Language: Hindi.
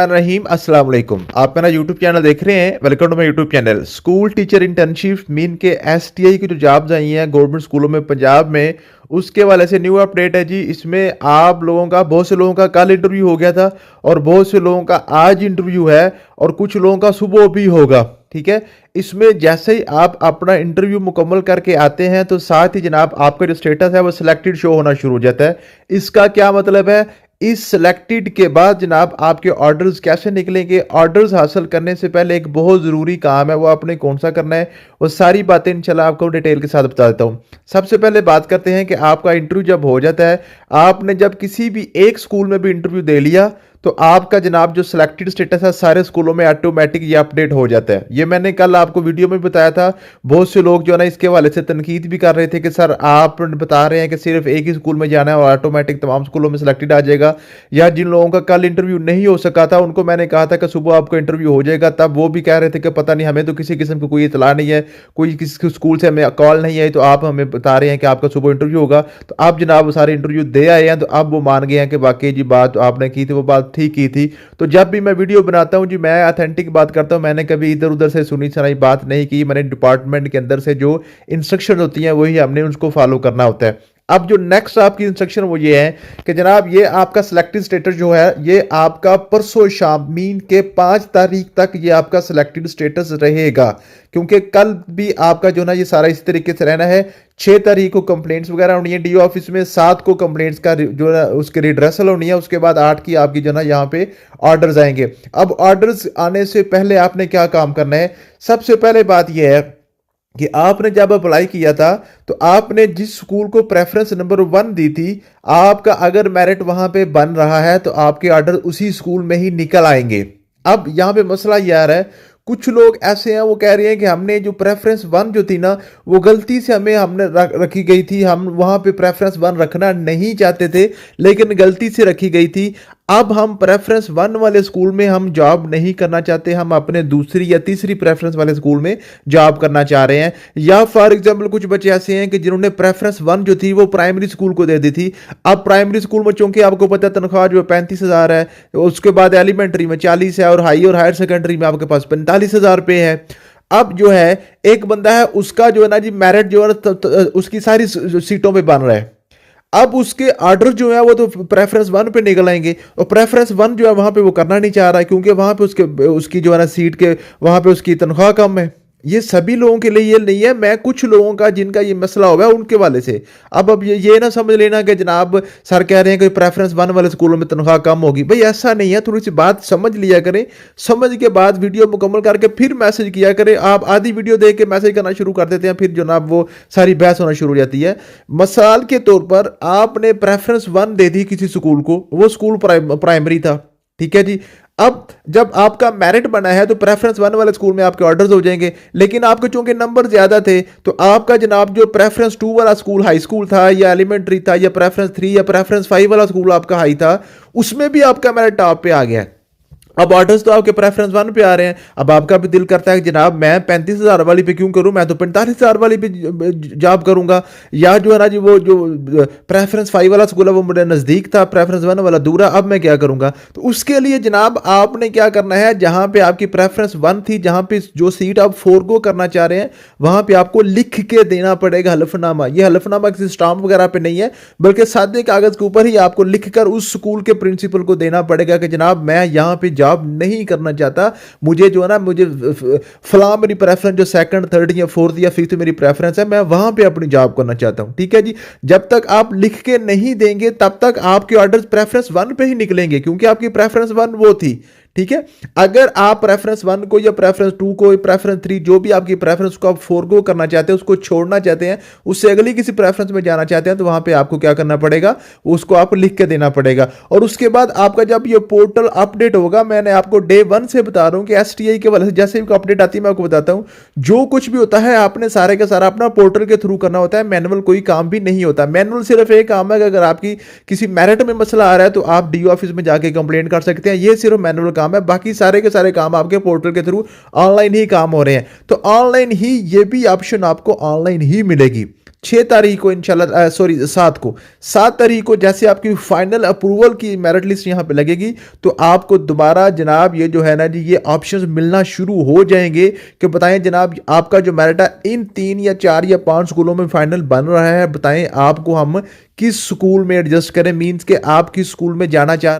रहीम अस्सलाम वालेकुम। आप मेरा यूट्यूब चैनल देख रहे हैं, welcome to my YouTube channel. School teacher internship mean के एसटीआई की जो जॉब्स आई हैं गवर्नमेंट स्कूलों में पंजाब में, उसके वाले से न्यू अपडेट है जी। इसमें आप लोगों का, बहुत से लोगों का कल इंटरव्यू हो गया था और बहुत से लोगों का आज इंटरव्यू है और कुछ लोगों का सुबह भी होगा। ठीक है, इसमें जैसे ही आप अपना इंटरव्यू मुकम्मल करके आते हैं तो साथ ही जनाब आपका जो स्टेटस है वो सिलेक्टेड शो होना शुरू हो जाता है। इसका क्या मतलब है? इस सिलेक्टेड के बाद जनाब आपके ऑर्डर्स कैसे निकलेंगे? ऑर्डर्स हासिल करने से पहले एक बहुत ज़रूरी काम है, वो आपने कौन सा करना है, वो सारी बातें इंशाल्लाह आपको डिटेल के साथ बता देता हूँ। सबसे पहले बात करते हैं कि आपका इंटरव्यू जब हो जाता है, आपने जब किसी भी एक स्कूल में भी इंटरव्यू दे लिया तो आपका जनाब जो सिलेक्टेड स्टेटस है सारे स्कूलों में ऑटोमेटिक ये अपडेट हो जाता है। ये मैंने कल आपको वीडियो में बताया था। बहुत से लोग जो है ना इसके हवाले से तनकीद भी कर रहे थे कि सर आप बता रहे हैं कि सिर्फ एक ही स्कूल में जाना है और ऑटोमेटिक तमाम स्कूलों में सिलेक्टेड आ जाएगा। या जिन लोगों का कल इंटरव्यू नहीं हो सका था उनको मैंने कहा था कि सुबह आपको इंटरव्यू हो जाएगा, तब वो भी कह रहे थे कि पता नहीं, हमें तो किसी किस्म की कोई इतला नहीं है, कोई किसी स्कूल से हमें कॉल नहीं आई, तो आप हमें बता रहे हैं कि आपका सुबह इंटरव्यू होगा। तो आप जनाब सारे इंटरव्यू दे आए हैं, तो अब वो मान गए हैं कि वाकई जी बात आपने की थी वो बात ठीक की थी। तो जब भी मैं वीडियो बनाता हूं जी, मैं ऑथेंटिक बात करता हूं, मैंने कभी इधर उधर से सुनी सुनाई बात नहीं की। मैंने डिपार्टमेंट के अंदर से जो इंस्ट्रक्शन होती हैं वही हमने उसको फॉलो करना होता है। अब जो नेक्स्ट आपकी इंस्ट्रक्शन वो ये है कि जनाब ये आपका सिलेक्टेड स्टेटस जो है ये आपका परसों शाम मीन के 5 तारीख तक ये आपका सिलेक्टेड स्टेटस रहेगा, क्योंकि कल भी आपका जो ना ये सारा इस तरीके से रहना है। 6 तारीख को कंप्लेंट्स वगैरह होनी है डीओ ऑफिस में, 7 को कंप्लेंट्स का जो है उसकी रिड्रेसल होनी है, उसके बाद 8 की आपकी जो ना यहाँ पे ऑर्डर्स आएंगे। अब ऑर्डर्स आने से पहले आपने क्या काम करना है? सबसे पहले बात यह है कि आपने जब अप्लाई किया था तो आपने जिस स्कूल को प्रेफरेंस नंबर 1 दी थी, आपका अगर मेरिट वहां पे बन रहा है तो आपके ऑर्डर उसी स्कूल में ही निकल आएंगे। अब यहां पे मसला ये आ रहा है, कुछ लोग ऐसे हैं वो कह रहे हैं कि हमने जो प्रेफरेंस 1 जो थी ना वो गलती से हमने रखी गई थी, हम वहां पे प्रेफरेंस 1 रखना नहीं चाहते थे लेकिन गलती से रखी गई थी। अब हम प्रेफरेंस 1 वाले स्कूल में हम जॉब नहीं करना चाहते, हम अपने दूसरी या तीसरी प्रेफरेंस वाले स्कूल में जॉब करना चाह रहे हैं। या फॉर एग्जांपल कुछ बच्चे ऐसे हैं कि जिन्होंने प्रेफरेंस 1 जो थी वो प्राइमरी स्कूल को दे दी थी। अब प्राइमरी स्कूल में चूंकि आपको पता है तनख्वाह जो है 35,000 है, उसके बाद एलिमेंट्री में 40 है और हायर सेकेंडरी में आपके पास 45,000 रुपये है। अब जो है एक बंदा है उसका जो है ना जी मेरिट जो है उसकी सारी सीटों पे बन रहा है। अब उसके ऑर्डर जो है वो तो प्रेफरेंस 1 पे निकल आएंगे और प्रेफरेंस 1 जो है वहां पे वो करना नहीं चाह रहा है, क्योंकि वहां पे उसकी जो है ना सीट के वहां पे उसकी तनख्वाह कम है। ये सभी लोगों के लिए ये नहीं है, मैं कुछ लोगों का जिनका ये मसला होगा उनके वाले से। अब ये ना समझ लेना कि जनाब सर कह रहे हैं कि प्रेफरेंस 1 वाले स्कूलों में तनख्वाह कम होगी, भाई ऐसा नहीं है। थोड़ी सी बात समझ लिया करें, समझ के बाद वीडियो मुकम्मल करके फिर मैसेज किया करें। आप आधी वीडियो देख के मैसेज करना शुरू कर देते हैं, फिर जनाब वो सारी बहस होना शुरू हो जाती है। मिसाल के तौर पर आपने प्रेफरेंस 1 दे दी किसी स्कूल को, वो स्कूल प्राइमरी था, ठीक है जी। अब जब आपका मेरिट बना है तो प्रेफरेंस 1 वाले स्कूल में आपके ऑर्डर्स हो जाएंगे, लेकिन आपके चूंकि नंबर ज्यादा थे तो आपका जनाब जो प्रेफरेंस 2 वाला स्कूल हाई स्कूल था या एलिमेंट्री था या प्रेफरेंस 3 या प्रेफरेंस 5 वाला स्कूल आपका हाई था, उसमें भी आपका मेरिट टॉप पे आ गया। अब ऑर्डर्स तो आपके प्रेफरेंस 1 पे आ रहे हैं। अब आपका भी दिल करता है कि जनाब मैं 35,000 वाली पे क्यों करूं, मैं तो 45,000 वाली पे जॉब करूंगा। या जो है ना जी वो जो प्रेफरेंस 5 वाला स्कूल है वो मुझे नजदीक था, प्रेफरेंस 1 वाला दूर है, अब मैं क्या करूंगा? तो उसके लिए जनाब आपने क्या करना है, जहां पे आपकी प्रेफरेंस 1 थी, जहां पे जो सीट आप 4 को करना चाह रहे हैं वहां पे आपको लिख के देना पड़ेगा हलफनामा। ये हलफनामा किसी स्टाम्प वगैरह पे नहीं है, बल्कि सादे कागज के ऊपर ही आपको लिखकर उस स्कूल के प्रिंसिपल को देना पड़ेगा कि जनाब मैं यहां पे जॉब नहीं करना चाहता, मुझे जो है ना मुझे फला मेरी प्रेफरेंस जो 2nd 3rd या 4th या 5th मेरी प्रेफरेंस है, मैं वहां पे अपनी जॉब करना चाहता हूं। ठीक है जी, जब तक आप लिख के नहीं देंगे तब तक आपके ऑर्डर्स प्रेफरेंस 1 पे ही निकलेंगे, क्योंकि आपकी प्रेफरेंस 1 वो थी। ठीक है, अगर आप प्रेफरेंस 1 को या प्रेफरेंस 2 को या प्रेफरेंस 3 जो भी आपकी प्रेफरेंस को आप फोरगो करना चाहते हैं, उसको छोड़ना चाहते हैं, उससे अगली किसी प्रेफरेंस में जाना चाहते हैं, तो वहां पे आपको क्या करना पड़ेगा, उसको आप लिख के देना पड़ेगा। और उसके बाद आपका जब ये पोर्टल अपडेट होगा, मैंने आपको डे 1 से बता रहा हूं कि एसटीआई के वाले से जैसे भी अपडेट आती है मैं आपको बताता हूं, जो कुछ भी होता है आपने सारे का सारा अपना पोर्टल के थ्रू करना होता है, मैनुअल कोई काम भी नहीं होता। मैनुअल सिर्फ एक काम है कि अगर आपकी किसी मेरिट में मसला आ रहा है तो आप डीओ ऑफिस में जाके कंप्लेंट कर सकते हैं, ये सिर्फ मैनुअल काम है, बाकी सारे के सारे काम आपके पोर्टल के थ्रू ऑनलाइन ही काम हो रहे हैं। तो ऑनलाइन ही ये भी ऑप्शन आपको ऑनलाइन ही मिलेगी। 6 तारीख को इंशाल्लाह, सॉरी 7 को, 7 तारीख को जैसे आपकी फाइनल अप्रूवल की मेरिट लिस्ट यहाँ पे लगेगी, तो आपको दोबारा जनाब ये जो है ना जी, ये ऑप्शंस मिलना शुरू हो जाएंगे कि बताएं जनाब आपका जो मेरिट है इन 3 या 4 या 5 स्कूलों में फाइनल बन रहा है, बताएं आपको हम किस स्कूल में एडजस्ट करें, मींस के आप किस स्कूल में जाना चाह रहे हैं।